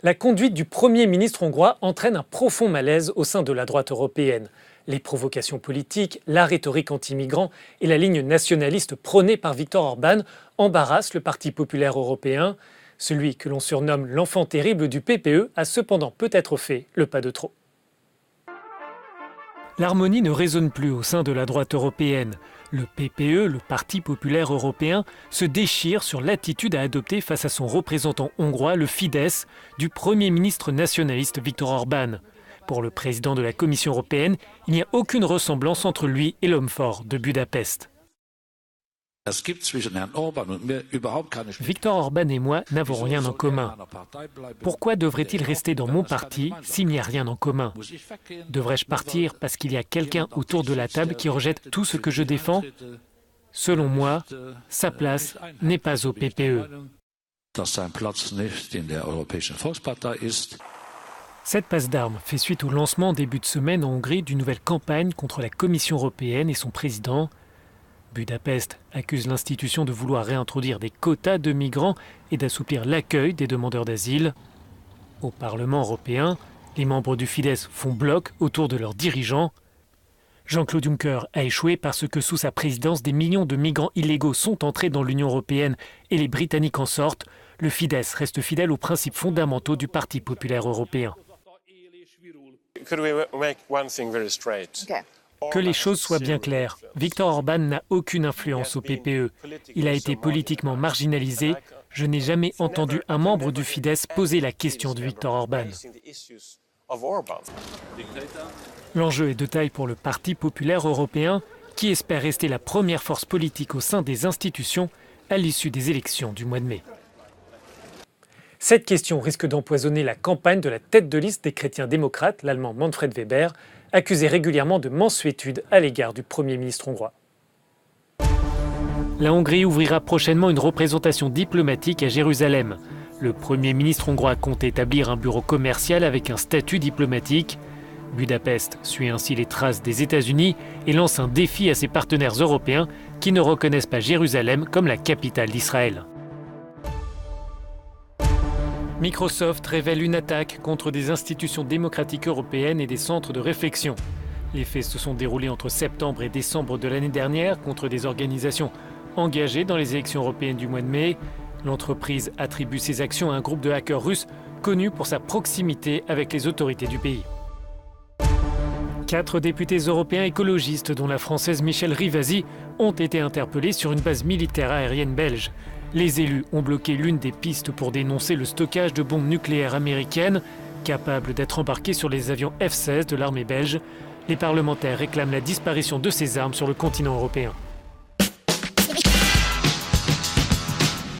La conduite du Premier ministre hongrois entraîne un profond malaise au sein de la droite européenne. Les provocations politiques, la rhétorique anti-migrants et la ligne nationaliste prônée par Viktor Orban embarrassent le Parti populaire européen. Celui que l'on surnomme l'enfant terrible du PPE a cependant peut-être fait le pas de trop. L'harmonie ne résonne plus au sein de la droite européenne. Le PPE, le Parti populaire européen, se déchire sur l'attitude à adopter face à son représentant hongrois, le Fidesz, du Premier ministre nationaliste Viktor Orban. Pour le président de la Commission européenne, il n'y a aucune ressemblance entre lui et l'homme fort de Budapest. Viktor Orban et moi n'avons rien en commun. Pourquoi devrait-il rester dans mon parti s'il n'y a rien en commun? Devrais-je partir parce qu'il y a quelqu'un autour de la table qui rejette tout ce que je défends? Selon moi, sa place n'est pas au PPE. Cette passe d'armes fait suite au lancement en début de semaine en Hongrie d'une nouvelle campagne contre la Commission européenne et son président. Budapest accuse l'institution de vouloir réintroduire des quotas de migrants et d'assouplir l'accueil des demandeurs d'asile. Au Parlement européen, les membres du Fidesz font bloc autour de leurs dirigeants. Jean-Claude Juncker a échoué parce que sous sa présidence, des millions de migrants illégaux sont entrés dans l'Union européenne et les Britanniques en sortent. Le Fidesz reste fidèle aux principes fondamentaux du Parti populaire européen. Que les choses soient bien claires, Viktor Orban n'a aucune influence au PPE. Il a été politiquement marginalisé. Je n'ai jamais entendu un membre du Fidesz poser la question de Viktor Orban. L'enjeu est de taille pour le Parti populaire européen, qui espère rester la première force politique au sein des institutions à l'issue des élections du mois de mai. Cette question risque d'empoisonner la campagne de la tête de liste des chrétiens démocrates, l'allemand Manfred Weber, accusé régulièrement de mansuétude à l'égard du Premier ministre hongrois. La Hongrie ouvrira prochainement une représentation diplomatique à Jérusalem. Le Premier ministre hongrois compte établir un bureau commercial avec un statut diplomatique. Budapest suit ainsi les traces des États-Unis et lance un défi à ses partenaires européens qui ne reconnaissent pas Jérusalem comme la capitale d'Israël. Microsoft révèle une attaque contre des institutions démocratiques européennes et des centres de réflexion. Les faits se sont déroulés entre septembre et décembre de l'année dernière contre des organisations engagées dans les élections européennes du mois de mai. L'entreprise attribue ses actions à un groupe de hackers russes connu pour sa proximité avec les autorités du pays. 4 députés européens écologistes, dont la française Michèle Rivasi, ont été interpellés sur une base militaire aérienne belge. Les élus ont bloqué l'une des pistes pour dénoncer le stockage de bombes nucléaires américaines, capables d'être embarquées sur les avions F-16 de l'armée belge. Les parlementaires réclament la disparition de ces armes sur le continent européen.